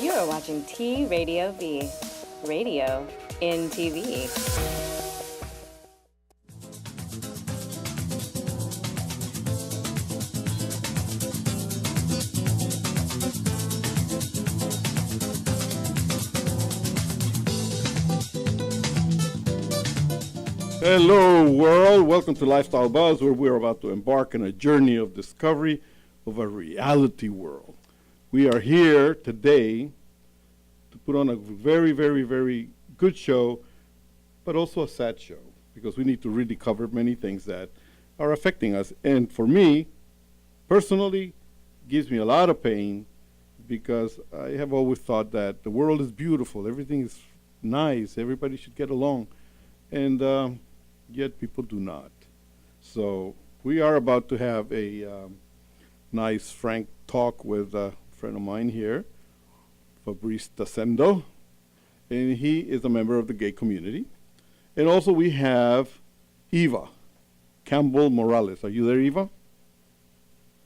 You are watching T Radio V, radio in TV. Hello world, welcome to Lifestyle Buzz, where we're about to embark on a journey of discovery of a reality world. We are here today to put on a very, very, very good show, but also a sad show, because we need to really cover many things that are affecting us. And for me, personally, gives me a lot of pain, because I have always thought that the world is beautiful, everything is nice, everybody should get along. And yet people do not. So we are about to have a nice, frank talk with a friend of mine here, Fabrice Tacendo, and he is a member of the gay community. And also we have Eva Campbell Morales. Are you there, Eva?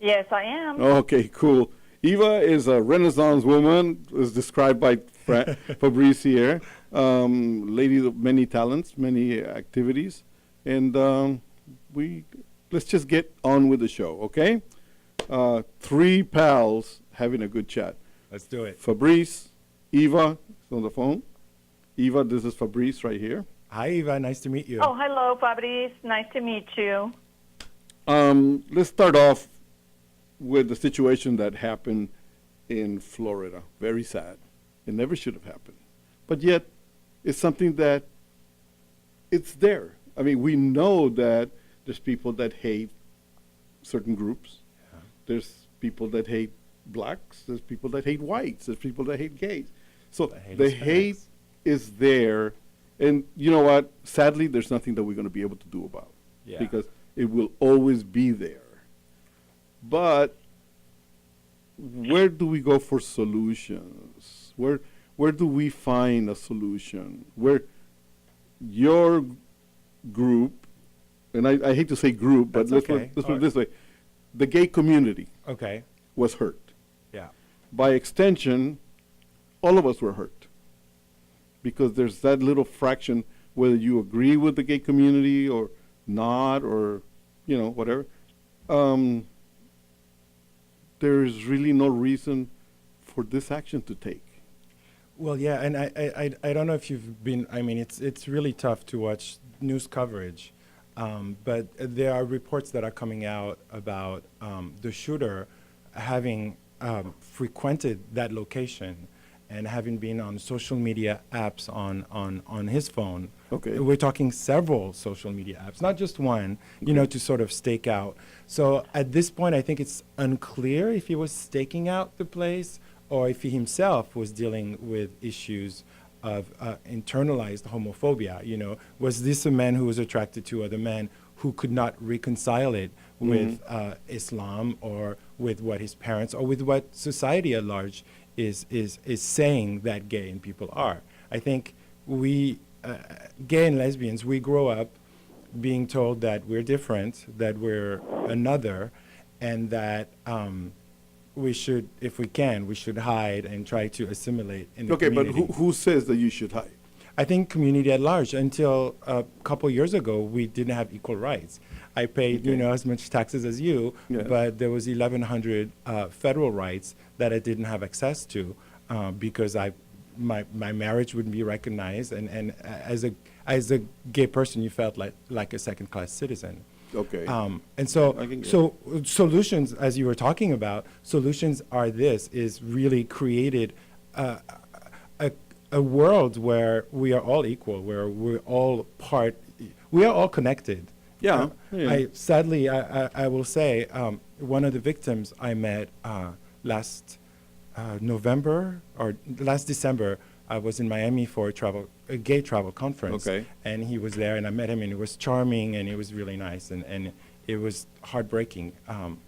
Yes, I am. Okay, cool. Eva is a Renaissance woman, as described by Fabrice here. Lady of many talents, many activities. And let's just get on with the show, okay? Three pals having a good chat. Let's do it. Fabrice, Eva is on the phone. Eva, this is Fabrice right here. Hi, Eva. Nice to meet you. Oh, hello, Fabrice. Nice to meet you. Let's start off with the situation that happened in Florida. Very sad. It never should have happened. But yet, it's something that it's there. I mean, we know that there's people that hate certain groups. Yeah. There's people that hate blacks. There's people that hate whites. There's people that hate gays. So the hate is there. And you know what? Sadly, there's nothing that we're going to be able to do about it. Yeah. Because it will always be there. But where do we go for solutions? Where do we find a solution? Where your group, and I hate to say group, but let's put it this way, the gay community was hurt. Yeah. By extension, all of us were hurt, because there's that little fraction, whether you agree with the gay community or not, or whatever. There's really no reason for this action to take. Well, yeah, and I don't know if you've been. I mean, it's really tough to watch news coverage, but there are reports that are coming out about the shooter having frequented that location and having been on social media apps on his phone. Okay. We're talking several social media apps, not just one, to sort of stake out. So at this point, I think it's unclear if he was staking out the place or if he himself was dealing with issues of internalized homophobia. Was this a man who was attracted to other men who could not reconcile it with Islam, or with what his parents, or with what society at large is saying that gay and people are? I think we, gay and lesbians, we grow up being told that we're different, that we're another, and that we should, if we can, we should hide and try to assimilate in the community. Okay, but who says that you should hide? I think community at large. Until a couple years ago, we didn't have equal rights. I paid, as much taxes as you, but there was 1,100 federal rights that I didn't have access to because my marriage wouldn't be recognized, and as a gay person, you felt like a second-class citizen. Okay. And so solutions, as you were talking about, solutions is really created a world where we are all equal, where we are all connected. Yeah. Sadly, I will say, one of the victims I met last November or last December, I was in Miami for a gay travel conference. Okay. And he was there, and I met him, and he was charming, and it was really nice, and it was heartbreaking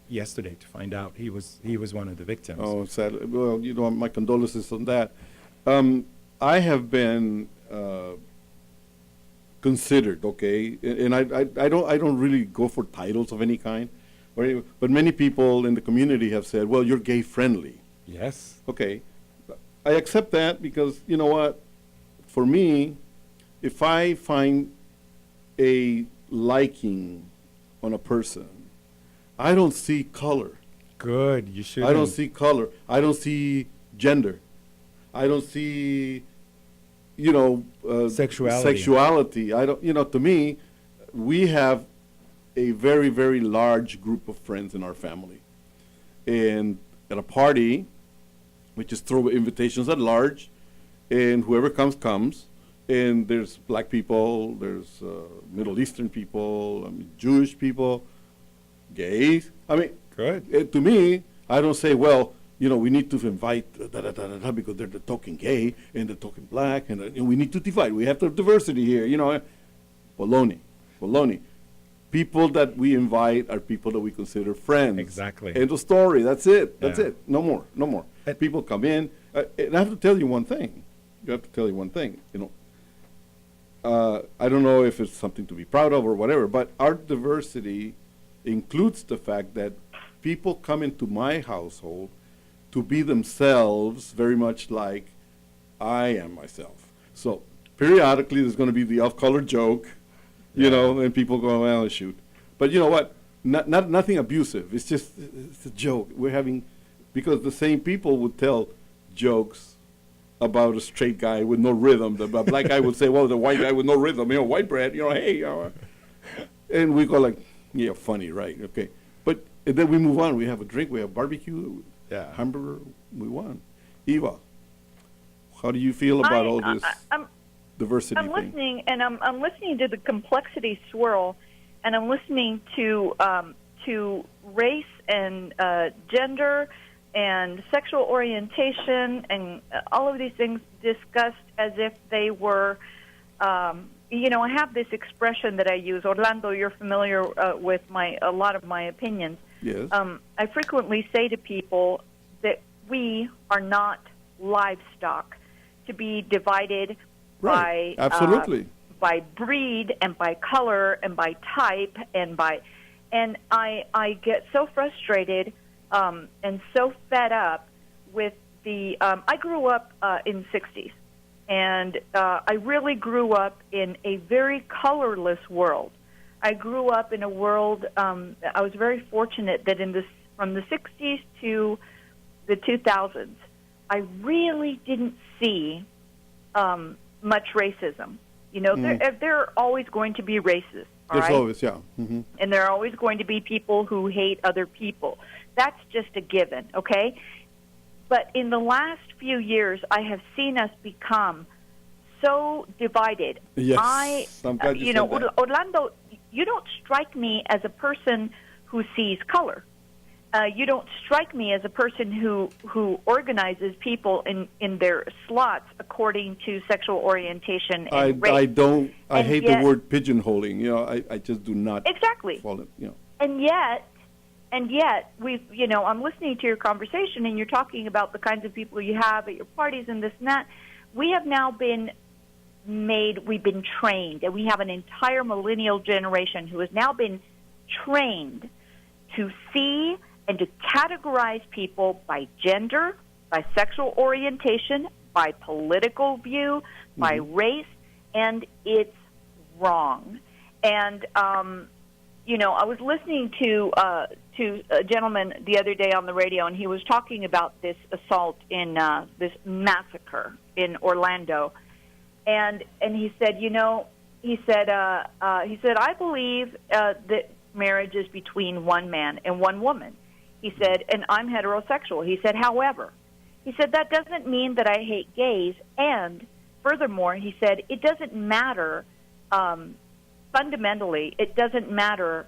yesterday to find out he was one of the victims. Oh, sadly. Well, my condolences on that. I have been considered, and I don't really go for titles of any kind, but many people in the community have said, well, you're gay friendly. Yes. Okay. I accept that because, you know what, for me, if I find a liking on a person, I don't see color. Good. You should. I don't see color. I don't see gender. I don't see, sexuality. I don't, to me, we have a very, very large group of friends in our family. And at a party, we just throw invitations at large, and whoever comes. And there's black people, there's Middle Eastern people, Jewish people, gays. Good. To me, I don't say, well, we need to invite because they're talking gay and they're talking black, and we need to divide. We have the diversity here, Baloney. People that we invite are people that we consider friends. Exactly. End of story. That's it. That's Yeah. it. No more. People come in. And I have to tell you one thing. I don't know if it's something to be proud of or whatever, but our diversity includes the fact that people come into my household to be themselves very much like I am myself. So periodically there's going to be the off-color joke, and people go, well, shoot. But you know what? Nothing abusive. It's just it's a joke. Because the same people would tell jokes about a straight guy with no rhythm. The black guy would say, well, the white guy with no rhythm, white bread, hey. And we go like, yeah, funny, right? Okay. But and then we move on. We have a drink. We have barbecue. Yeah. Hamburger. We won. Eva, how do you feel about all this diversity I'm thing? listening, and I'm listening to the complexity swirl, and I'm listening to race and gender and sexual orientation and all of these things discussed as if they were, I have this expression that I use. Orlando, you're familiar with a lot of my opinions. Yes. I frequently say to people that we are not livestock to be divided Right. by Absolutely. By breed and by color and by type and I get so frustrated and so fed up with the. I grew up in the 60s, and I really grew up in a very colorless world. I grew up in a world. I was very fortunate that from the 60s to the 2000s, I really didn't see much racism. There are always going to be racists. All There's right? always, yeah. Mm-hmm. And there are always going to be people who hate other people. That's just a given, okay? But in the last few years, I have seen us become so divided. Yes, I'm glad you said that. Orlando, you don't strike me as a person who sees color. You don't strike me as a person who organizes people in their slots according to sexual orientation and race. I hate the word pigeonholing. I just do not. Exactly. Fall in, And yet, I'm listening to your conversation, and you're talking about the kinds of people you have at your parties and this and that. We have now we've been trained, and we have an entire millennial generation who has now been trained to see and to categorize people by gender, by sexual orientation, by political view, by race, and it's wrong. And I was listening to a gentleman the other day on the radio, and he was talking about this assault in this massacre in Orlando, and he said, I believe that marriage is between one man and one woman. He said, and I'm heterosexual. He said, however, that doesn't mean that I hate gays, and furthermore, he said, it doesn't matter. Fundamentally, it doesn't matter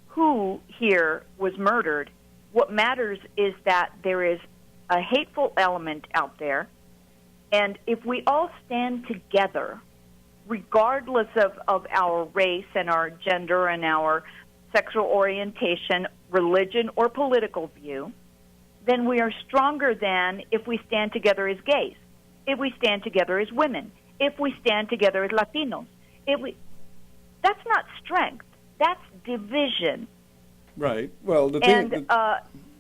who here was murdered. What matters is that there is a hateful element out there, and if we all stand together, regardless of our race and our gender and our sexual orientation, religion, or political view, then we are stronger than if we stand together as gays, if we stand together as women, if we stand together as Latinos. That's not strength. That's division. Right. Well, the And thing. Go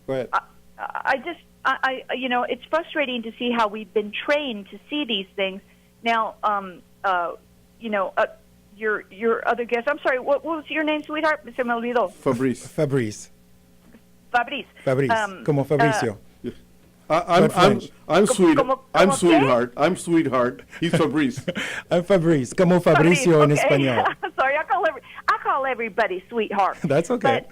ahead. it's frustrating to see how we've been trained to see these things. Now, your other guest. I'm sorry. What was your name, sweetheart? Se me olvidó. Fabrice. Fabrice. Fabrice. Como Fabricio. I'm como sweetheart. I'm sweetheart. He's Fabrice. I'm Fabrice. Como Fabricio en okay. español. Sorry, I call everybody sweetheart. That's okay.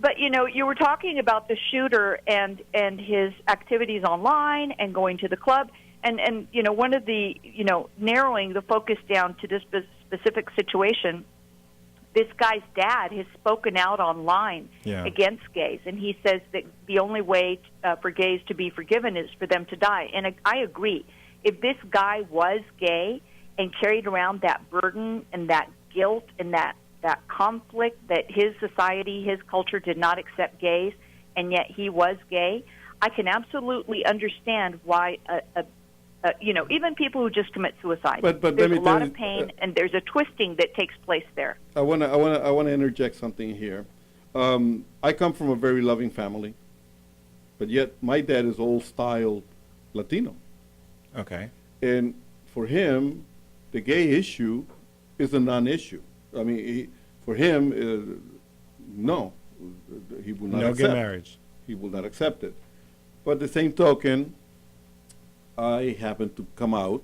But you were talking about the shooter and his activities online and going to the club, and one of the narrowing the focus down to this specific situation. This guy's dad has spoken out online against gays, and he says that the only way for gays to be forgiven is for them to die. And I agree. If this guy was gay and carried around that burden and that guilt and that conflict that his society, his culture did not accept gays, and yet he was gay, I can absolutely understand why even people who just commit suicide. But there's a lot of pain, and there's a twisting that takes place there. I want to interject something here. I come from a very loving family, but yet my dad is old style Latino, Okay. and for him, the gay issue is a non-issue. I mean, for him, no, he will not No accept. gay marriage. He will not accept it. But the same token, I happen to come out,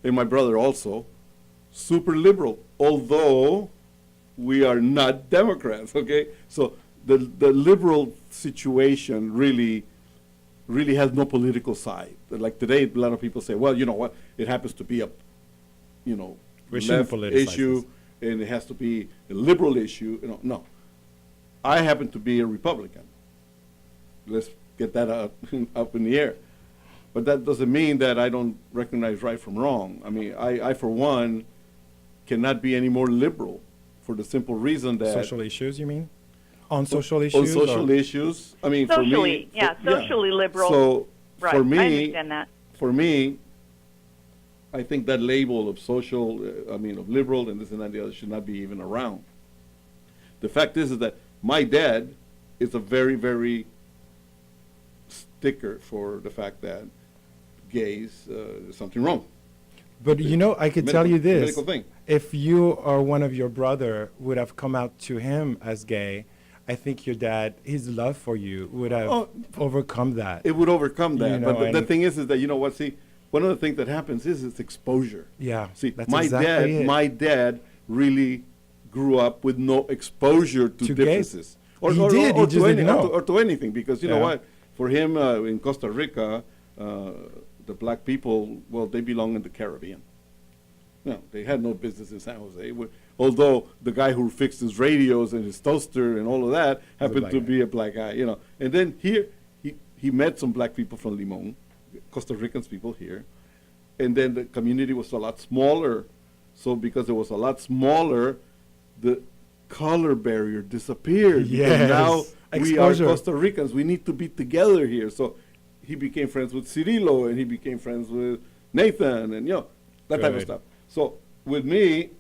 and my brother also, super liberal, although we are not Democrats, okay? So the liberal situation really has no political side. Like today, a lot of people say, well, you know what, it happens to be a, We shouldn't left politicize issue, this. and it has to be a liberal issue. No. I happen to be a Republican. Let's get that up in the air. But that doesn't mean that I don't recognize right from wrong. I mean, I for one, cannot be any more liberal for the simple reason that... Social issues, you mean? On social On issues? social or? issues. I mean, Socially, for me... socially liberal. So, Right, for me... I understand that. For me, I think that label of social, of liberal and this and that and the other should not be even around. The fact is that my dad is a very, very sticker for the fact that gays, there's something wrong. But I could tell you this. Medical thing. If you or one of your brother would have come out to him as gay, I think your dad, his love for you would have overcome that. It would overcome that. But the and- thing is that, one of the things that happens is it's exposure. Yeah, See, that's my exactly it. my dad really grew up with no exposure to To differences. gays. He did, he just didn't know. Or to anything, because you know Yeah. what? For him, in Costa Rica, the black people, well, they belong in the Caribbean. No, they had no business in San Jose. Although the guy who fixed his radios and his toaster and all of that happened black to guy. be a black guy, And then here, he met some black people from Limon, Costa Ricans people here. And then the community was a lot smaller. So because it was a lot smaller, the color barrier disappeared. Because Yes. now we are Exposure. Costa Ricans. We need to be together here. So he became friends with Cirilo, and he became friends with Nathan, and that type of Good. stuff. So with me,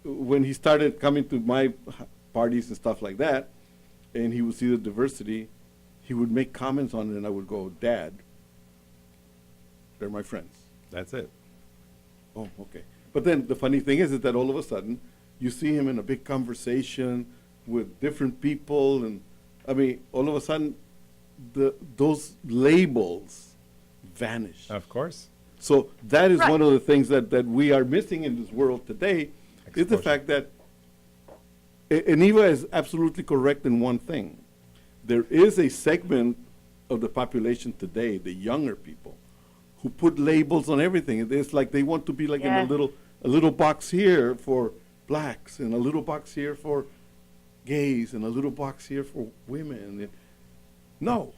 when he started coming to my parties and stuff like that, and he would see the diversity, he would make comments on it, and I would go, Dad, they're my friends. That's it. Oh, okay. But then the funny thing is that all of a sudden, you see him in a big conversation with different people, and all of a sudden, those labels vanish. Of course. So that is Right. one of the things that we are missing in this world today, is the Exposure. fact that, and Eva is absolutely correct in one thing. There is a segment of the population today, the younger people, who put labels on everything. It's like they want to be like Yes. in a little box here for blacks, and a little box here for gays, and a little box here for women. No.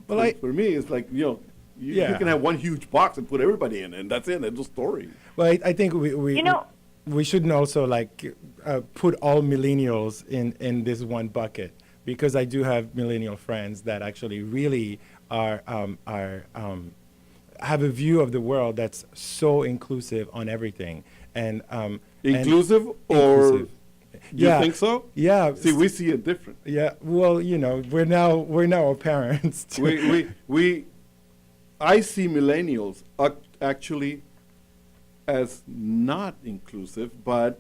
Well, for me, it's like, you Yeah. can have one huge box and put everybody in it, and that's it. End of story. Well, I think we shouldn't also put all millennials in this one bucket, because I do have millennial friends that actually really are have a view of the world that's so inclusive on everything, and Inclusive or inclusive. You Yeah. think so? Yeah. See, we see it different. Yeah. Well, we're now parents. Too. I see millennials actually as not inclusive, but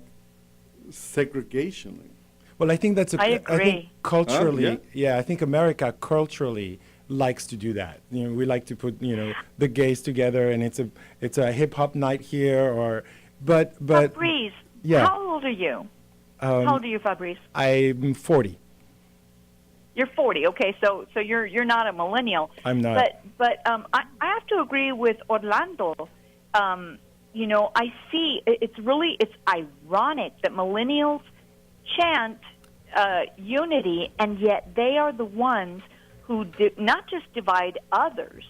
segregationally. Well, I think I agree. think culturally, Yeah. I think America culturally likes to do that. We like to put the gays together, and it's a hip hop night here, but Fabrice, yeah. how old are you? How old are you, Fabrice? I'm 40. You're 40. Okay, so you're not a millennial. I'm not. But I have to agree with Orlando. I see it's ironic that millennials chant unity, and yet they are the ones who not just divide others,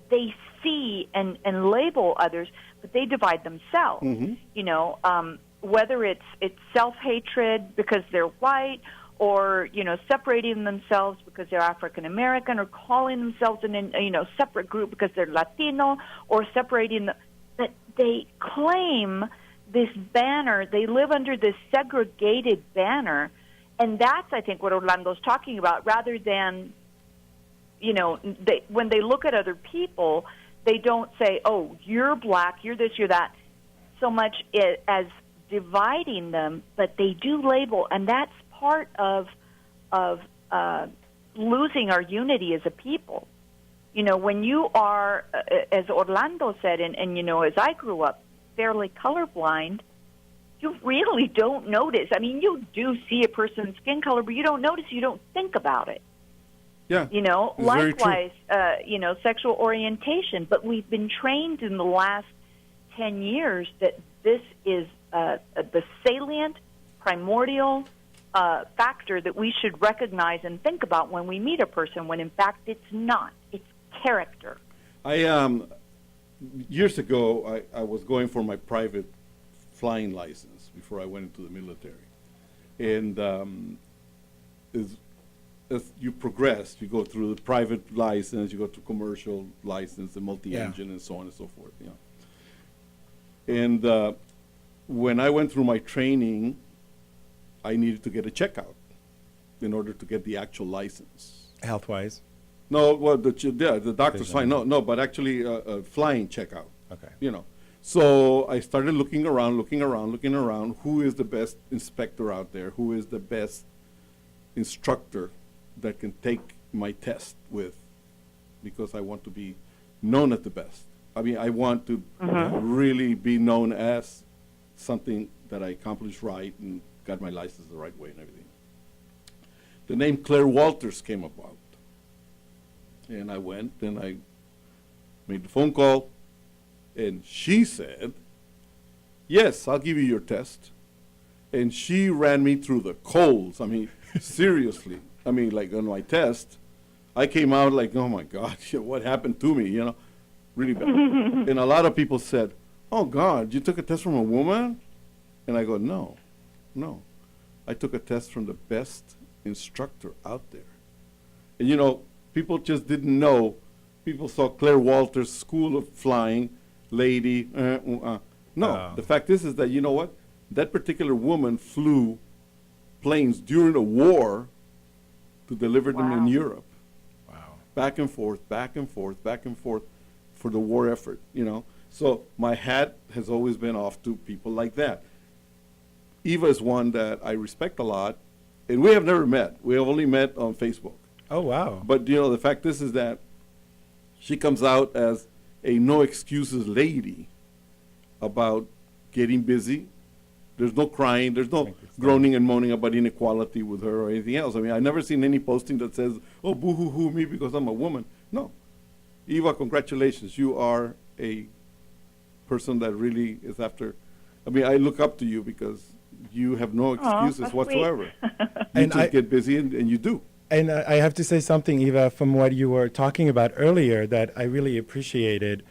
they see and label others, but they divide themselves. Mm-hmm. Whether it's self-hatred because they're white, or separating themselves because they're African American, or calling themselves in a separate group because they're Latino, or separating that they claim this banner. They live under this segregated banner, and that's, I think, what Orlando's talking about. Rather than, when they look at other people, they don't say, "Oh, you're black, you're this, you're that," so much as dividing them, but they do label, and that's part of losing our unity as a people. When you are, as Orlando said, and as I grew up, fairly colorblind, you really don't notice. I mean, you do see a person's skin color, but you don't notice. You don't think about it. Yeah. Likewise, sexual orientation. But we've been trained in the last 10 years that this is the salient, primordial factor that we should recognize and think about when we meet a person, when in fact it's not. It's character. Years ago, I was going for my private flying license before I went into the military. And as you progress, you go through the private license, you go to commercial license, the multi-engine, and so on and so forth. And when I went through my training, I needed to get a checkout in order to get the actual license. Health-wise. No, well, the doctor's fine. No, but actually a flying checkout. Okay. So I started looking around, who is the best inspector out there? Who is the best instructor that can take my test with? Because I want to be known as the best. I mean, I want to really be known as something that I accomplished right and got my license the right way and everything. The name Claire Walters came about. And I went and I made the phone call, and she said, "Yes, I'll give you your test." And she ran me through the coals. I mean, seriously. I mean, like on my test, I came out like, oh my God, what happened to me, really bad. And a lot of people said, "Oh God, you took a test from a woman?" And I go, no. I took a test from the best instructor out there. And people just didn't know. People saw Claire Walters School of Flying, lady. No, the fact is that, you know what? That particular woman flew planes during a war to deliver them in Europe. Wow. Back and forth for the war effort, So my hat has always been off to people like that. Eva is one that I respect a lot, and we have never met. We have only met on Facebook. Oh, wow. But, the fact is that she comes out as a no excuses lady about getting busy. There's no crying. There's no groaning and moaning about inequality with her or anything else. I mean, I've never seen any posting that says, "Oh, boo-hoo-hoo me because I'm a woman." No. Eva, congratulations. You are a person that really is after. I mean, I look up to you because you have no excuses whatsoever. You just get busy, and you do. And I have to say something, Eva, from what you were talking about earlier that I really appreciated.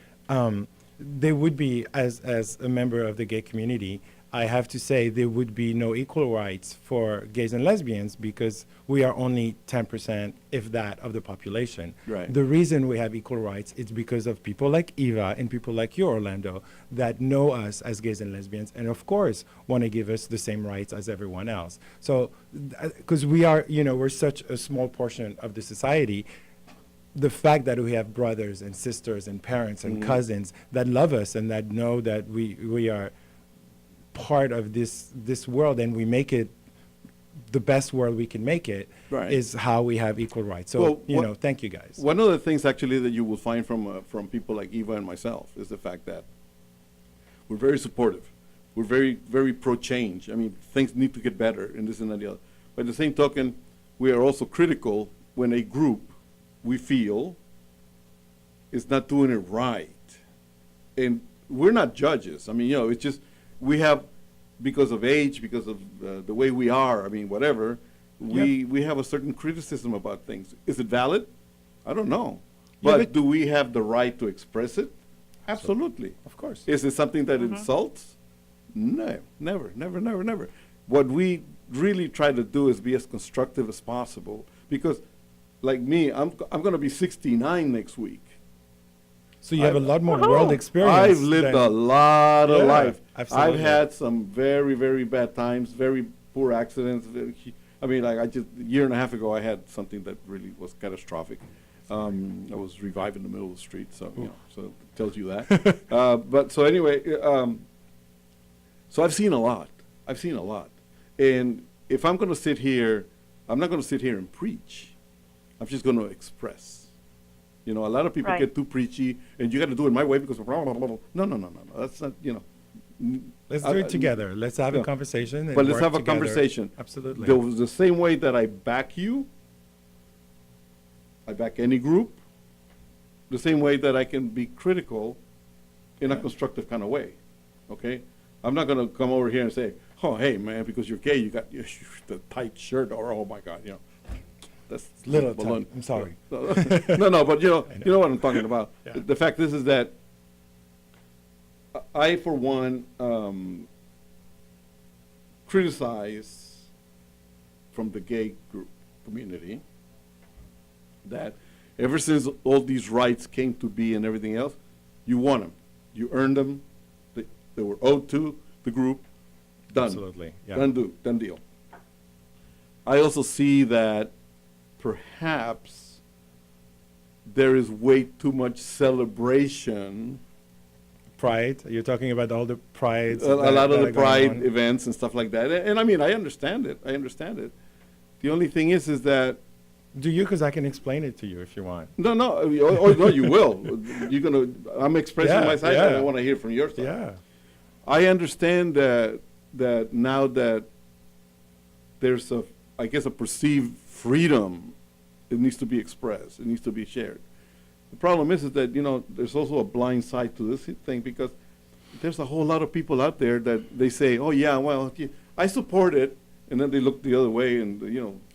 There would be, as a member of the gay community, I have to say there would be no equal rights for gays and lesbians because we are only 10%, if that, of the population. Right. The reason we have equal rights is because of people like Eva and people like you, Orlando, that know us as gays and lesbians, and of course want to give us the same rights as everyone else. So, because we are, we're such a small portion of the society, the fact that we have brothers and sisters and parents and cousins that love us and that know that we are part of this world and we make it the best world we can make it, Right. is how we have equal rights. So, Well, thank you guys. One of the things actually that you will find from people like Eva and myself is the fact that we're very supportive. We're very, very pro-change. I mean, things need to get better and this and that and the other. By the same token, we are also critical when a group we feel is not doing it right. And we're not judges. I mean, it's just we have, because of age, because of the way we are, I mean, whatever, we have a certain criticism about things. Is it valid? I don't know. Yeah, But but- do we have the right to express it? Absolutely. Of course. Is it something that insults? No, never. What we really try to do is be as constructive as possible because, like me, I'm going to be 69 next week. So you have a lot more Woohoo! world experience. I've lived than- a lot of Yeah, life. absolutely. I've had some very, very bad times, very poor accidents. I mean, like a year and a half ago, I had something that really was catastrophic. I was revived in the middle of the street, so so it tells you that. But so anyway, so I've seen a lot. And if I'm going to sit here, I'm not going to sit here and preach. I'm just going to express. A lot of people Right. get too preachy, and you got to do it my way because of blah, blah, blah, blah. No. That's not, Let's do it together. Let's have a conversation. And But let's work have a together. conversation. Absolutely. The same way that I back you, I back any group, the same way that I can be critical in a constructive kind of way, okay? I'm not going to come over here and say, oh, hey, man, because you're gay, you got the tight shirt, or, oh, my God, that's Little balloon. tight. I'm sorry. No, but you know what I'm talking about. Yeah. The fact is that I, for one, criticize from the gay group community that ever since all these rights came to be and everything else, you won them. You earned them. They were owed to the group. Done. Absolutely, yeah. Done deal. I also see that perhaps there is way too much celebration. Pride. You're talking about all the prides. A lot of that the are going pride on. events and stuff like that. And I mean, I understand it. The only thing is that Do you? Because I can explain it to you if you want. no, no, no, you will. I'm expressing Yeah, my side. yeah. I want to hear from your side. Yeah. I understand that now that there's I guess a perceived freedom, it needs to be expressed. It needs to be shared. The problem is that there's also a blind side to this thing because there's a whole lot of people out there that they say, oh yeah, well, I support it, and then they look the other way, and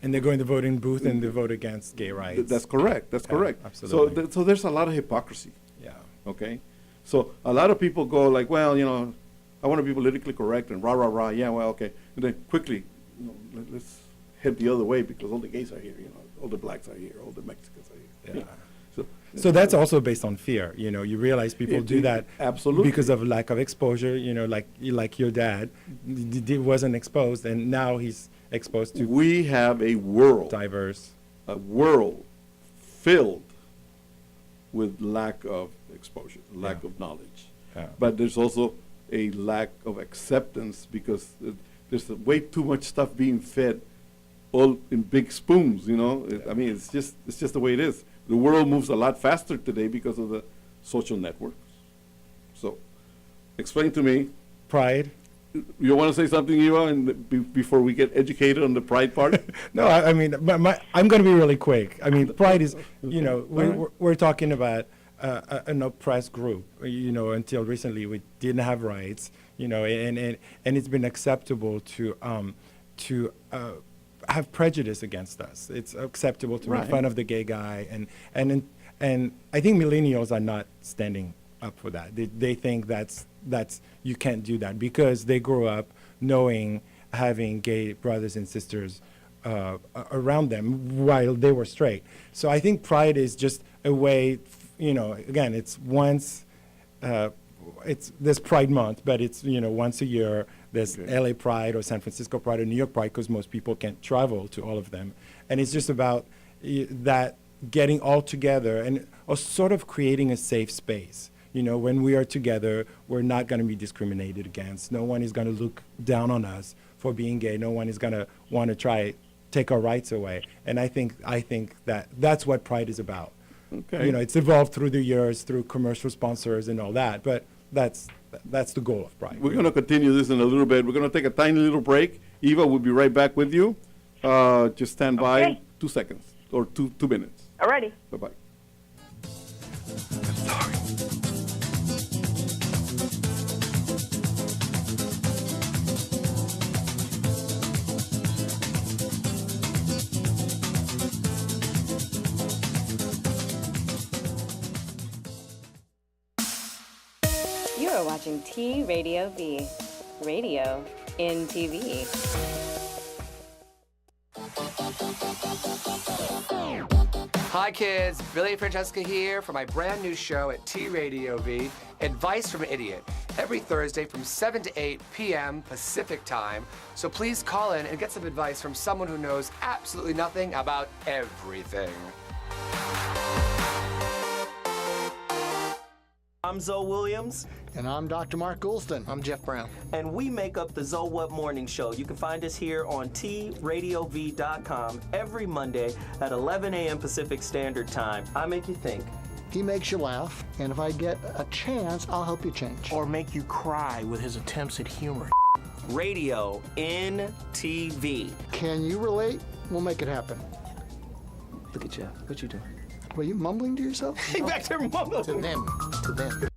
And they go in the voting booth and they vote against gay rights. that's correct. That's Yeah, correct. absolutely. So there's a lot of hypocrisy. Yeah. Okay, so a lot of people go like, well, I want to be politically correct and rah rah rah. Yeah, well, okay, and then quickly, let's head the other way because all the gays are here. All the blacks are here. All the Mexicans are here. Yeah. So, So that's also based on fear. You realize people do that absolutely because of lack of exposure. Like your dad wasn't exposed, and now he's exposed to we have a world filled with lack of exposure, lack of knowledge. Yeah. But there's also a lack of acceptance because there's way too much stuff being fed all in big spoons, I mean, it's just the way it is. The world moves a lot faster today because of the social networks. So, explain to me. pride. You want to say something, Eva, before we get educated on the pride part? No, I mean, I'm going to be really quick. I mean, pride is, we're talking about an oppressed group. Until recently we didn't have rights. And it's been acceptable to have prejudice against us. It's acceptable to Right. make fun of the gay guy, and I think millennials are not standing up for that. They think that's you can't do that because they grew up knowing having gay brothers and sisters around them while they were straight. So I think pride is just a way, again, it's once, there's Pride Month, but it's, once a year. There's LA Pride or San Francisco Pride or New York Pride because most people can't travel to all of them. And it's just about that getting all together and sort of creating a safe space. When we are together, we're not going to be discriminated against. No one is going to look down on us for being gay. No one is going to want to take our rights away. And I think that's what pride is about. Okay. It's evolved through the years, through commercial sponsors and all that, but that's the goal of pride. We're going to continue this in a little bit. We're going to take a tiny little break. Eva, we'll be right back with you. Just stand by Okay. 2 seconds or two minutes. Alrighty. Bye-bye. You are watching T Radio V, radio in TV. Hi kids, Billy and Francesca here for my brand new show at T Radio V, Advice from an Idiot, every Thursday from 7 to 8 p.m. Pacific time. So please call in and get some advice from someone who knows absolutely nothing about everything. I'm Zoe Williams. And I'm Dr. Mark Goulston. I'm Jeff Brown. And we make up the Zoe What Morning Show. You can find us here on TRadiov.com every Monday at 11 a.m. Pacific Standard Time. I make you think. He makes you laugh, and if I get a chance, I'll help you change. Or make you cry with his attempts at humor. Radio in TV. Can you relate? We'll make it happen. Look at Jeff. What you doing? Were you mumbling to yourself? Hey, back there mumbling. To them.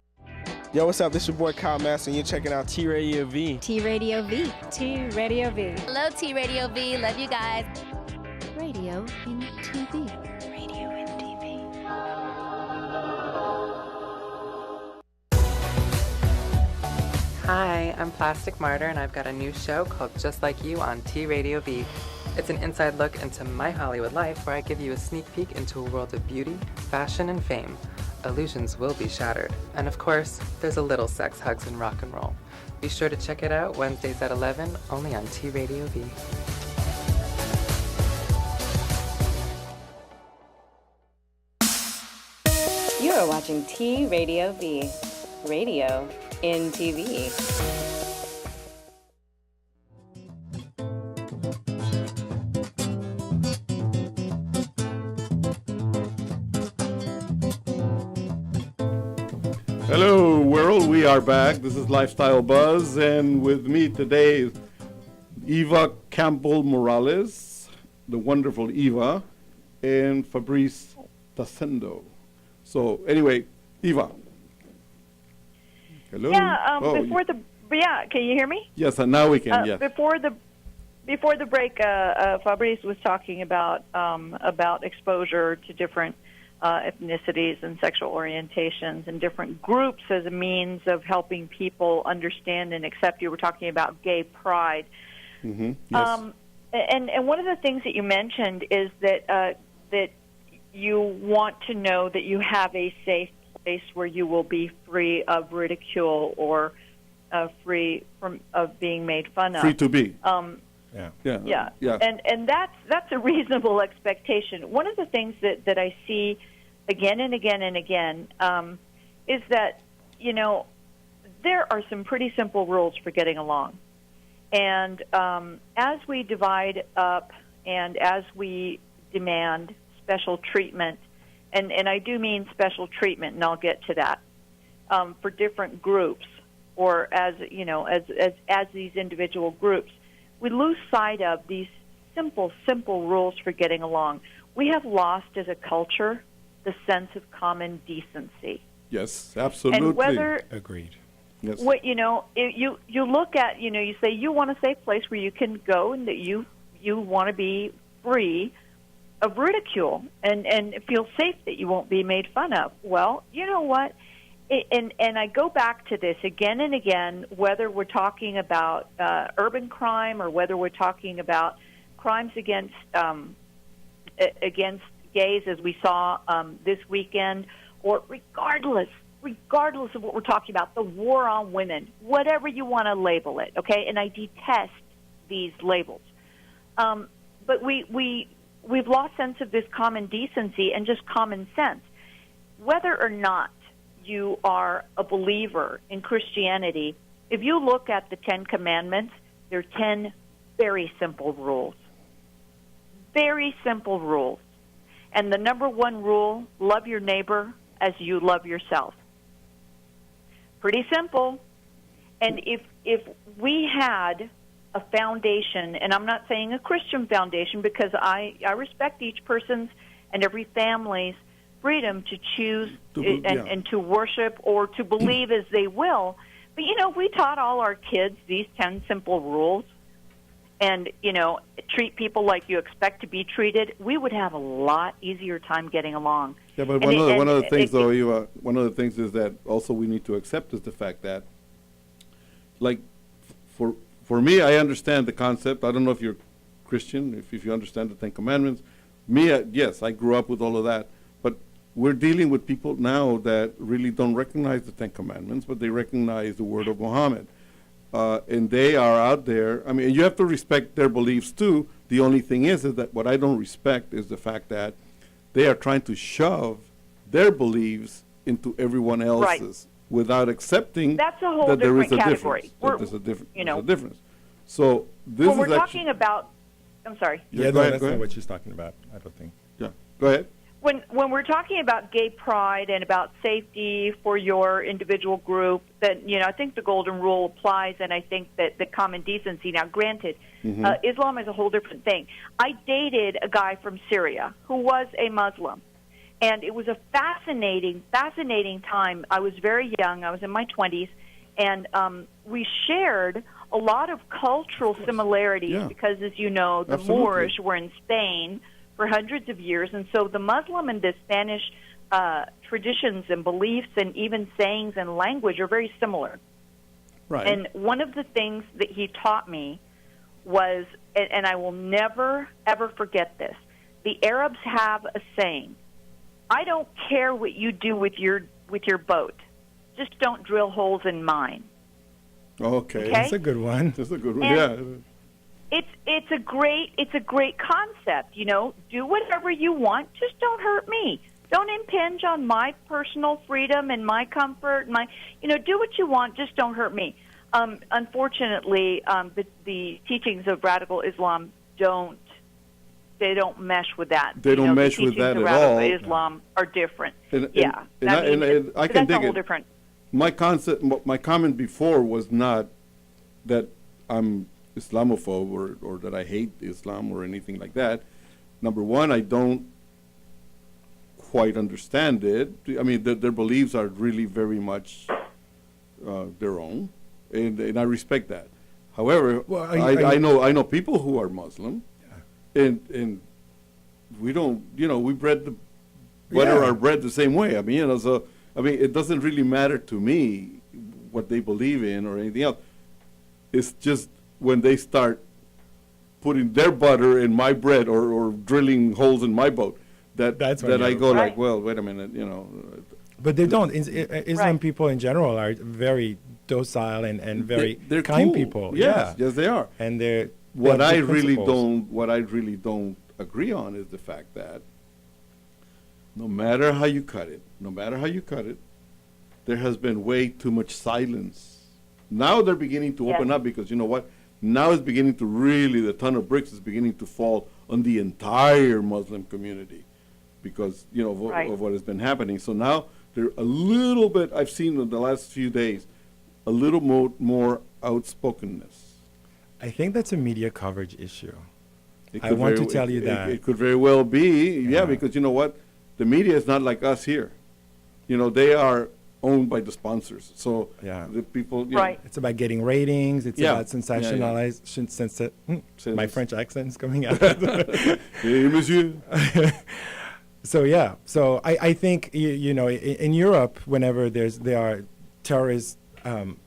Yo, what's up? This your boy Kyle Master, and you're checking out T Radio V. T Radio V. T Radio V. Hello, T Radio V. Love you guys. Radio in TV. Radio in TV. Hi, I'm Plastic Martyr, and I've got a new show called Just Like You on T Radio V. It's an inside look into my Hollywood life where I give you a sneak peek into a world of beauty, fashion, and fame. Illusions will be shattered. And of course, there's a little sex, hugs, and rock and roll. Be sure to check it out Wednesdays at 11, only on T Radio V. You are watching T Radio V, radio in TV. Hello, world. We are back. This is Lifestyle Buzz, and with me today is Eva Campbell Morales, the wonderful Eva, and Fabrice Tassendo. So, anyway, Eva. Hello. Yeah. Can you hear me? Yes, and now we can. Yes. Before the break, Fabrice was talking about exposure to different ethnicities and sexual orientations and different groups as a means of helping people understand and accept. You were talking about gay pride. Mm-hmm. Yes. And one of the things that you mentioned is that you want to know that you have a safe place where you will be free of ridicule or free of being made fun of. Free to be. Yeah. Yeah. And that's a reasonable expectation. One of the things that I see again and again and again is that, there are some pretty simple rules for getting along. And as we divide up and as we demand special treatment, and I do mean special treatment, and I'll get to that, for different groups or as these individual groups, we lose sight of these simple rules for getting along. We have lost as a culture the sense of common decency. Yes, absolutely. And whether Agreed. Yes. what you look at, you say you want a safe place where you can go and that you want to be free of ridicule and feel safe that you won't be made fun of. Well, you know what? And I go back to this again and again, whether we're talking about urban crime or whether we're talking about crimes against gays, as we saw this weekend, or regardless of what we're talking about, the war on women, whatever you want to label it, okay? And I detest these labels. But we've lost sense of this common decency and just common sense. Whether or not you are a believer in Christianity, if you look at the 10 Commandments, there are 10 very simple rules. Very simple rules. And the number one rule, love your neighbor as you love yourself. Pretty simple. And if we had a foundation, and I'm not saying a Christian foundation because I respect each person's and every family's freedom to choose and to worship or to believe as they will. But, if we taught all our kids these 10 simple rules and, treat people like you expect to be treated, we would have a lot easier time getting along. Yeah, but one of the things, though, Eva, one of the things is that also we need to accept is the fact that, like, for me, I understand the concept. I don't know if you're Christian, if you understand the 10 Commandments. Me, yes, I grew up with all of that. But we're dealing with people now that really don't recognize the 10 Commandments, but they recognize the word of Muhammad. And they are out there. I mean, you have to respect their beliefs, too. The only thing is that what I don't respect is the fact that they are trying to shove their beliefs into everyone else's without accepting that's a whole that there is a category. difference. There's a difference. So this when is we're talking about, I'm sorry. Yeah, no, that's not what she's talking about, I don't think. Yeah, go ahead. When we're talking about gay pride and about safety for your individual group, that I think the golden rule applies, and I think that the common decency. Now, granted, Islam is a whole different thing. I dated a guy from Syria who was a Muslim, and it was a fascinating time. I was very young; I was in my 20s, and we shared a lot of cultural similarities because, as you know, the Moors were in Spain for hundreds of years, and so the Muslim and the Spanish traditions and beliefs and even sayings and language are very similar. Right. And one of the things that he taught me was, and I will never, ever forget this, the Arabs have a saying, I don't care what you do with your boat, just don't drill holes in mine. Okay. That's a good one. That's a good one, yeah. It's a great concept, do whatever you want, just don't hurt me. Don't impinge on my personal freedom and my comfort, do what you want, just don't hurt me. Unfortunately, the teachings of radical Islam don't mesh with that. They don't mesh with that at all. The teachings of radical Islam are different. And I can dig it. Different. My comment before was not that I'm Islamophobe or that I hate Islam or anything like that. Number one, I don't quite understand it. I mean, their beliefs are really very much their own, and I respect that. However, I know people who are Muslim, and we don't, we bred the butter are bred the same way. I mean, so it doesn't really matter to me what they believe in or anything else. It's just when they start putting their butter in my bread or drilling holes in my boat, that I go like, well, wait a minute, But they don't. Islam people in general are very docile and very they're kind cool. people. Yes, yes, they are. And they're what I really don't agree on is the fact that no matter how you cut it, there has been way too much silence. Now they're beginning to open up because you know what? Now it's beginning to really, the ton of bricks is beginning to fall on the entire Muslim community because, of what has been happening. So now they're a little bit, I've seen in the last few days, a little more outspokenness. I think that's a media coverage issue. I want to tell you that. It could very well be, because you know what? The media is not like us here. They are owned by the sponsors. So the people, it's about getting ratings. It's about sensationalization. My French accent is coming out. Hey, monsieur. So yeah, so I think in Europe, whenever there are terrorist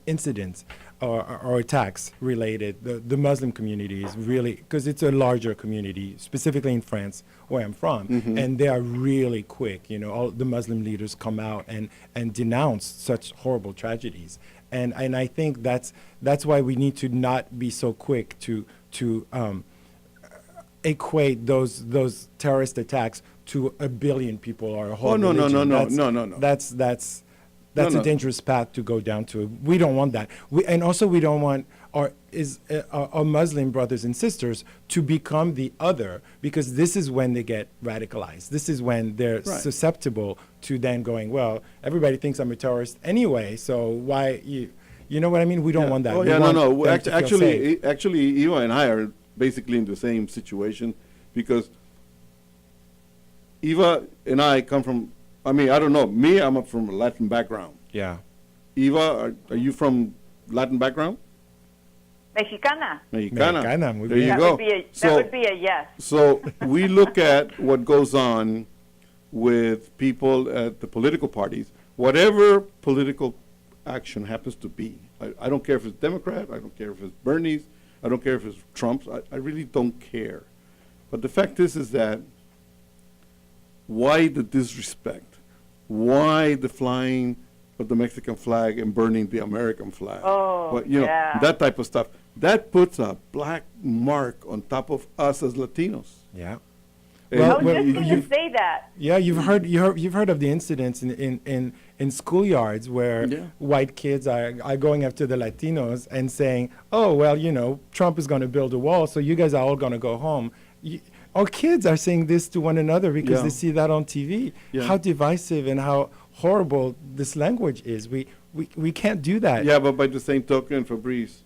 incidents or attacks related, the Muslim community is really, because it's a larger community, specifically in France, where I'm from, and they are really quick. All the Muslim leaders come out and denounce such horrible tragedies, and I think that's why we need to not be so quick to equate those terrorist attacks to a billion people or a whole religion. No. That's a dangerous path to go down to. We don't want that. We don't want our Muslim brothers and sisters to become the other, because this is when they get radicalized. This is when they're susceptible to then going, well, everybody thinks I'm a terrorist anyway, so why you know what I mean? We don't want that. Actually, Eva and I are basically in the same situation, because Eva and I come from, I don't know, I'm from a Latin background. Yeah. Eva, are you from Latin background? Mexicana. Mexicana. There you go. That would be a yes. So we look at what goes on with people at the political parties, whatever political action happens to be. I don't care if it's Democrat, I don't care if it's Bernie's, I don't care if it's Trump's, I really don't care. But the fact is that why the disrespect? Why the flying of the Mexican flag and burning the American flag? That type of stuff. That puts a black mark on top of us as Latinos. Yeah. I was just going to say that. Yeah, you've heard of the incidents in schoolyards where white kids are going after the Latinos and saying, oh, well, Trump is going to build a wall, so you guys are all going to go home. Our kids are saying this to one another because they see that on TV. Yeah. How divisive and how horrible this language is. We can't do that. Yeah, but by the same token, Fabrice,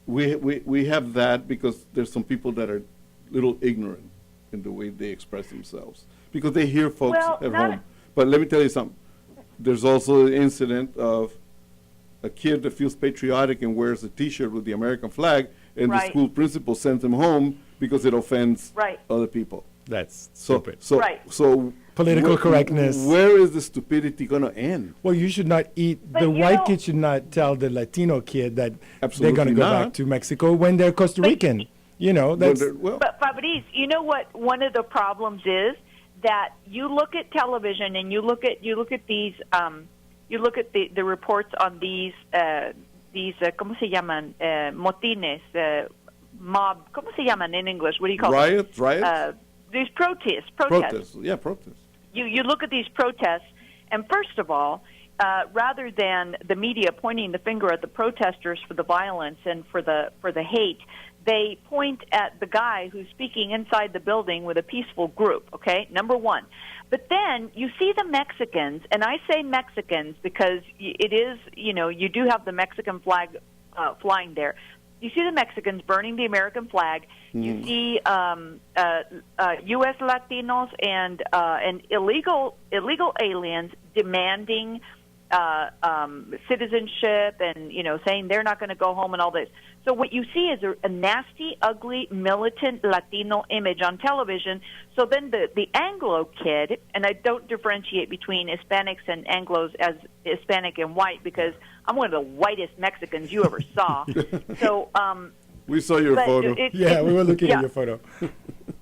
we have that because there's some people that are a little ignorant in the way they express themselves, because they hear folks at home. But let me tell you something. There's also an incident of a kid that feels patriotic and wears a T-shirt with the American flag, and the school principal sends him home because it offends other people. That's stupid. So political correctness. Where is the stupidity going to end? Well, you should not eat. The white kid should not tell the Latino kid that they're going to go back to Mexico when they're Costa Rican. That's. But Fabrice, you know what? One of the problems is that you look at television and you look at these the reports on these ¿cómo se llaman? Motines, mob. ¿Cómo se llaman in English? What do you call them? Riots. These protests. Protests. You look at these protests, and first of all, rather than the media pointing the finger at the protesters for the violence and for the hate, they point at the guy who's speaking inside the building with a peaceful group, okay? Number one. But then you see the Mexicans, and I say Mexicans because it is, you do have the Mexican flag flying there. You see the Mexicans burning the American flag. You see U.S. Latinos and illegal aliens demanding citizenship and, saying they're not going to go home and all this. So what you see is a nasty, ugly, militant Latino image on television. So then the Anglo kid, and I don't differentiate between Hispanics and Anglos as Hispanic and white because I'm one of the whitest Mexicans you ever saw. So we saw your photo. We were looking at your photo.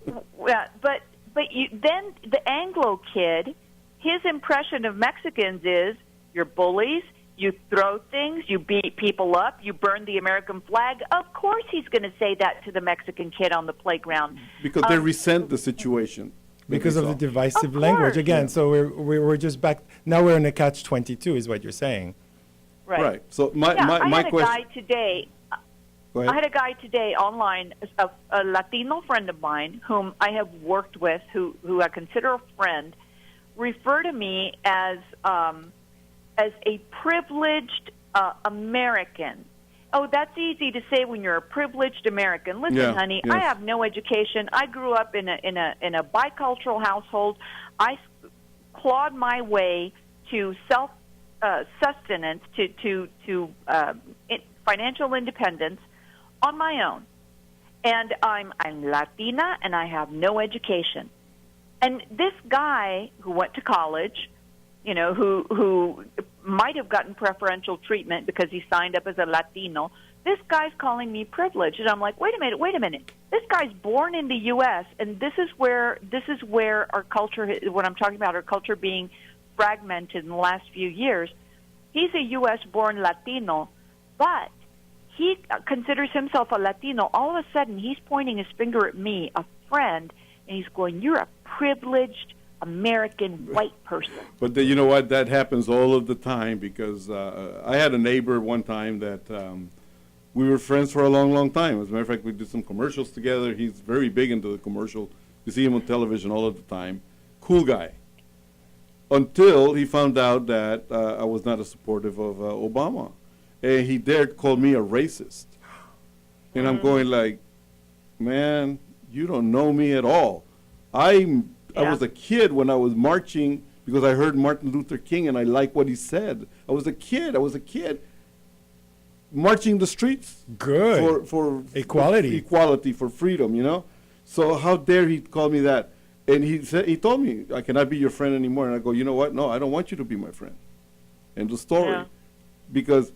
But then the Anglo kid, his impression of Mexicans is you're bullies. You throw things, you beat people up, you burn the American flag. Of course he's going to say that to the Mexican kid on the playground. Because they resent the situation. Because of the divisive language. Again, so we're just back. Now we're in a catch-22 is what you're saying. Right. So my question. I had a guy today online, a Latino friend of mine whom I have worked with, who I consider a friend, refer to me as a privileged American. Oh, that's easy to say when you're a privileged American. Listen, honey, I have no education. I grew up in a bicultural household. I clawed my way to sustenance, to financial independence on my own. And I'm Latina, and I have no education. And this guy who went to college, you know, who might have gotten preferential treatment because he signed up as a Latino, this guy's calling me privileged. And I'm like, wait a minute. This guy's born in the U.S., and this is where our culture, what I'm talking about, our culture being fragmented in the last few years. He's a U.S.-born Latino, but he considers himself a Latino. All of a sudden, he's pointing his finger at me, a friend, and he's going, "You're a privileged American white person." But you know what? That happens all of the time, because I had a neighbor one time that we were friends for a long, long time. As a matter of fact, we did some commercials together. He's very big into the commercial. You see him on television all of the time. Cool guy. Until he found out that I was not a supportive of Obama. And he dared call me a racist. And I'm going like, man, you don't know me at all. I was a kid when I was marching because I heard Martin Luther King and I liked what he said. I was a kid marching the streets. Good. For equality. Equality, for freedom, you know? So how dare he call me that? And he told me, I cannot be your friend anymore. And I go, you know what? No, I don't want you to be my friend. End of story. Yeah. Because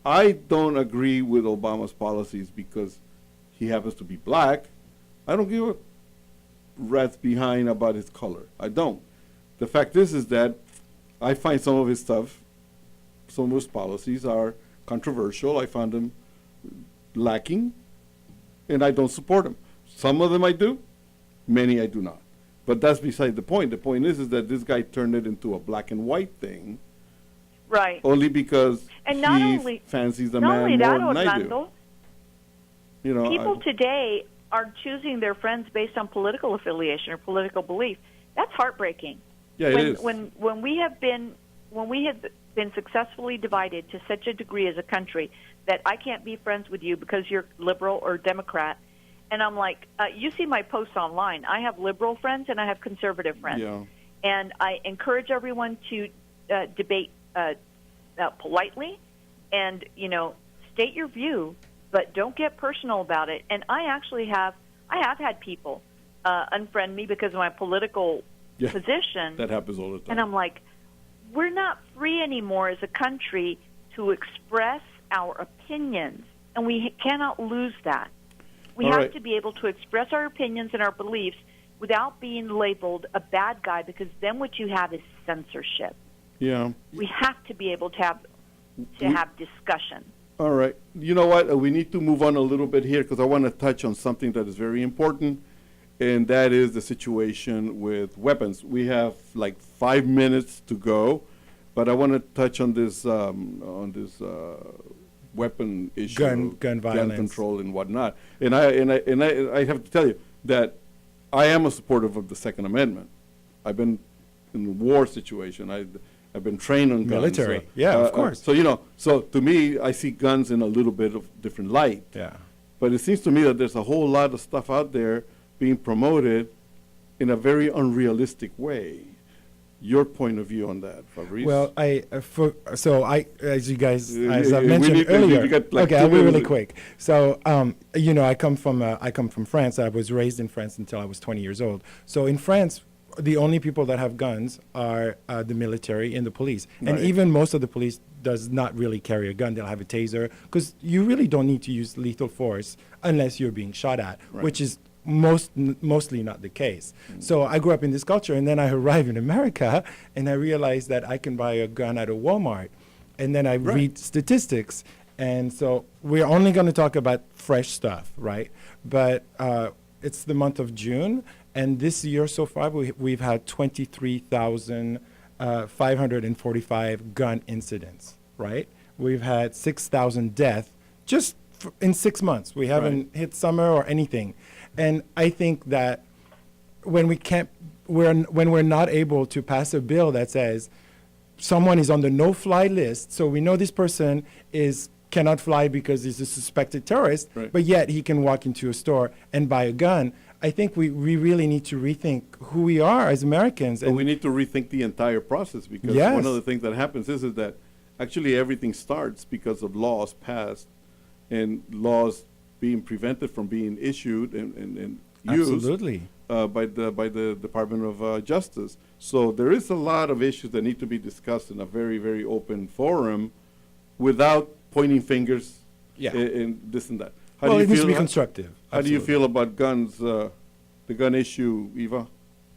I don't agree with Obama's policies because he happens to be black. I don't give a rat's behind about his color. I don't. The fact is that I find some of his stuff, some of his policies are controversial. I find them lacking, and I don't support them. Some of them I do, many I do not. But that's beside the point. The point is that this guy turned it into a black and white thing. Right. Only because and he not only, fancies the not man only more that, than I do. Orlando, You know, people today are choosing their friends based on political affiliation or political belief. That's heartbreaking. Yeah, it is. When we have been successfully divided to such a degree as a country that I can't be friends with you because you're liberal or Democrat, and I'm like, you see my posts online. I have liberal friends and I have conservative friends, and I encourage everyone to debate politely, and state your view, but don't get personal about it. And I have had people unfriend me because of my political position. That happens all the time. And I'm like, we're not free anymore as a country to express our opinions, and we cannot lose that. We have to be able to express our opinions and our beliefs without being labeled a bad guy, because then what you have is censorship. Yeah. We have to be able to have discussion. All right. You know what? We need to move on a little bit here because I want to touch on something that is very important, and that is the situation with weapons. We have like 5 minutes to go, but I want to touch on this weapon issue, gun violence, gun control, and whatnot. And I have to tell you that I am a supporter of the Second Amendment. I've been in a war situation. I've been trained on guns. Military, of course. So to me, I see guns in a little bit of different light. Yeah. But it seems to me that there's a whole lot of stuff out there being promoted in a very unrealistic way. Your point of view on that, Fabrice? Well, as you guys, as I mentioned earlier, I'll be really quick. So, I come from France. I was raised in France until I was 20 years old. So in France, the only people that have guns are the military and the police. And even most of the police does not really carry a gun. They'll have a taser, because you really don't need to use lethal force unless you're being shot at, which is mostly not the case. So I grew up in this culture, and then I arrived in America, and I realized that I can buy a gun at a Walmart. And then I read statistics, and so we're only going to talk about fresh stuff, right? But it's the month of June, and this year so far we've had 23,545 gun incidents, right? We've had 6,000 deaths just in 6 months. We haven't hit summer or anything. And I think that when we're not able to pass a bill that says someone is on the no-fly list, so we know this person cannot fly because he's a suspected terrorist, but yet he can walk into a store and buy a gun, I think we really need to rethink who we are as Americans. And we need to rethink the entire process, because one of the things that happens is that actually everything starts because of laws passed and laws being prevented from being issued and used Absolutely. by the Department of Justice. So there is a lot of issues that need to be discussed in a very, very open forum without pointing fingers Yeah. in this and that. Well, it needs to be how- constructive. How do you Absolutely. feel about guns, the gun issue, Eva?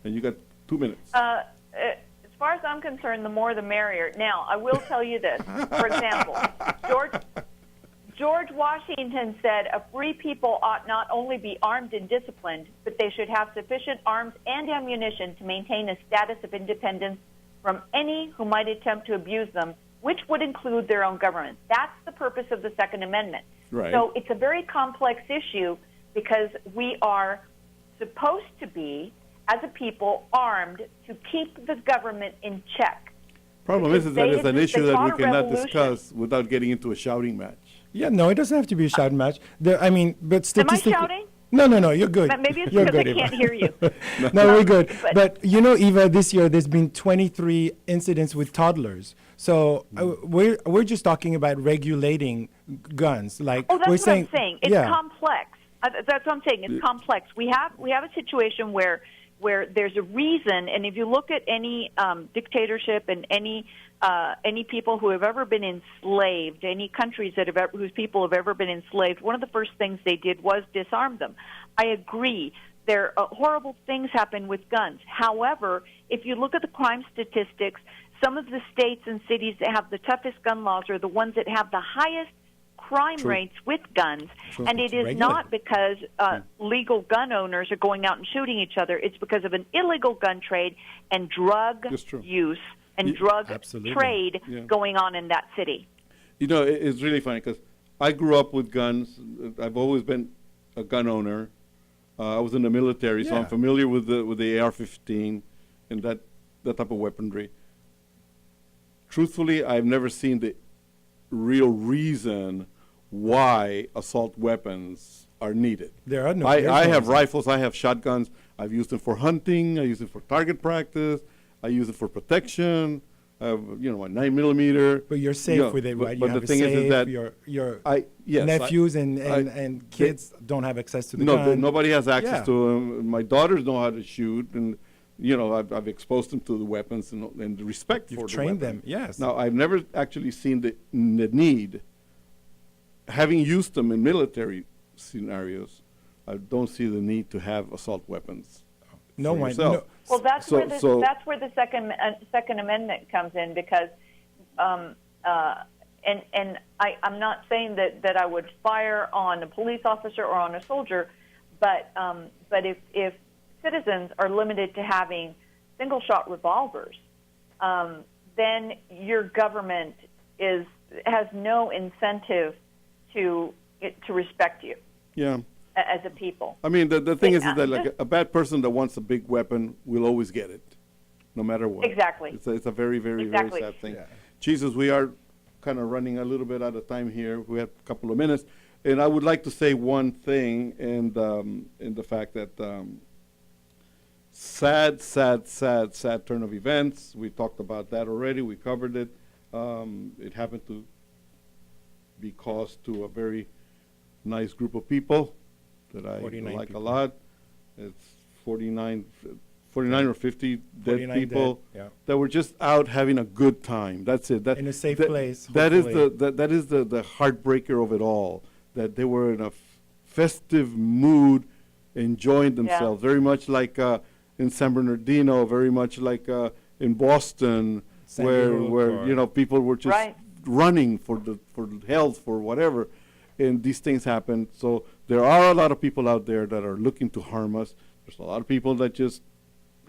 And you got 2 minutes. As far as I'm concerned, the more the merrier. Now, I will tell you this. For example, George Washington said a free people ought not only be armed and disciplined, but they should have sufficient arms and ammunition to maintain a status of independence from any who might attempt to abuse them, which would include their own government. That's the purpose of the Second Amendment. Right. So it's a very complex issue because we are supposed to be, as a people, armed to keep the government in check. Problem because is that it's an they issue that fought we a cannot revolution. discuss without getting into a shouting match. Yeah, no, it doesn't have to be a shouting match. But Am I statistically. shouting? No, you're good. Maybe it's You're because I good, can't Eva. hear you. No, we're good. But- But you know, Eva, this year there's been 23 incidents with toddlers. So we're just talking about regulating guns. Like Oh, that's we're what saying, I'm saying. It's yeah. complex. That's what I'm saying. It's complex. We have a situation where there's a reason, and if you look at any dictatorship and any people who have ever been enslaved, any countries whose people have ever been enslaved, one of the first things they did was disarm them. I agree. There horrible things happen with guns. However, if you look at the crime statistics, some of the states and cities that have the toughest gun laws are the ones that have the highest crime True. rates with guns. True. And it is Regulated. not because legal gun owners are going out and shooting each other. It's because of an illegal gun trade and drug That's true. use and drug Absolutely. trade Yeah. going on in that city. You know, it's really funny because I grew up with guns. I've always been a gun owner. I was in the military, so I'm Yeah. familiar with the AR-15 and that type of weaponry. Truthfully, I've never seen the real reason why assault weapons are needed. There are no. I there's have no reason. rifles, I have shotguns. I've used them for hunting. I use them for target practice. I use it for protection. You know, my 9mm. But you're safe Yeah, with it, but- right? but you the have a thing is safe, that your yes, nephews and they- kids don't have access to the no, gun. nobody has access Yeah. to them. My daughters know how to shoot, and you know, I've exposed them to the weapons and the respect You've for the trained weapon. them, yes. Now, I've never actually seen the need. Having used them in military scenarios, I don't see the need to have assault weapons. No for one. yourself. No, Well, that's So- where the so- Second Amendment comes in because, and I'm not saying that I would fire on a police officer or on a soldier, but if citizens are limited to having single shot revolvers, then your government has no incentive to respect you Yeah. as a people. I mean, the thing is Yeah, that like just- a bad person that wants a big weapon will always get it, no matter what. Exactly. It's a very, very, Exactly. very sad thing. Yeah. Jesus, we are kind of running a little bit out of time here. We have a couple of minutes. And I would like to say one thing in the fact that sad turn of events. We talked about that already. We covered it. It happened to be caused to a very nice group of people that I 49 like people. a lot. It's 49 or 50 dead 49 people dead, yeah. that were just out having a good time. That's it. That, In a safe that- place, That is hopefully. that is the heartbreaker of it all. That they were in a festive mood, enjoying themselves, very much like in San Bernardino, very much like in Boston, Sandy Hook where or- you know people were just Right. running for health, for whatever, and these things happen. So there are a lot of people out there that are looking to harm us. There's a lot of people that just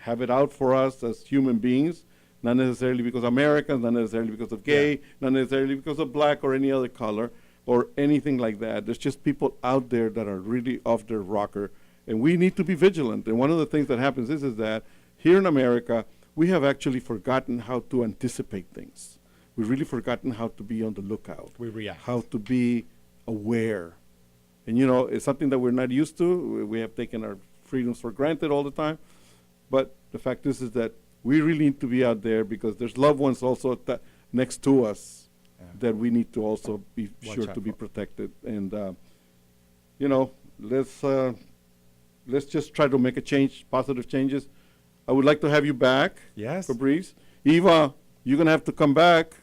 have it out for us as human beings, not necessarily because Americans, not necessarily because of gay, not necessarily because of black or any other color or anything like that. There's just people out there that are really off their rocker, and we need to be vigilant. And one of the things that happens is that here in America, we have actually forgotten how to anticipate things. We've really forgotten how to be on the lookout. We react. How to be aware. And you know, it's something that we're not used to. We have taken our freedoms for granted all the time. But the fact is that we really need to be out there because there's loved ones also next to us that we need to also be Watch sure out to be for. protected. And, you know, let's let's just try to make a change, positive changes. I would like to have you back. Yes. Fabrice. Eva, you're going to have to come back.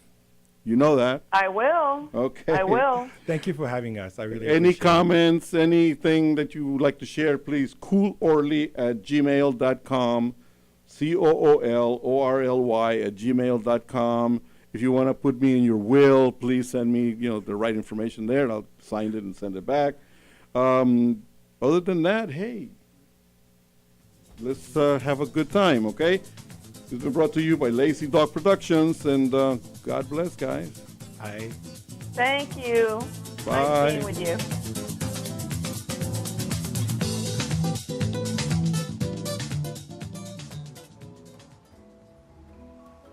You know that. I will. Okay. I will. Thank you for having us. I really Any appreciate comments, anything that you would like to share, please, coolorly@gmail.com, coolorly@gmail.com. If you want to put me in your will, please send me, the right information there, and I'll sign it and send it back. Other than that, hey, let's have a good time, okay? This has been brought to you by Lazy Dog Productions, and God bless, guys. Bye. Thank you. Bye. Nice being with you.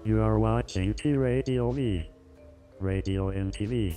You are watching T Radio V, Radio and TV.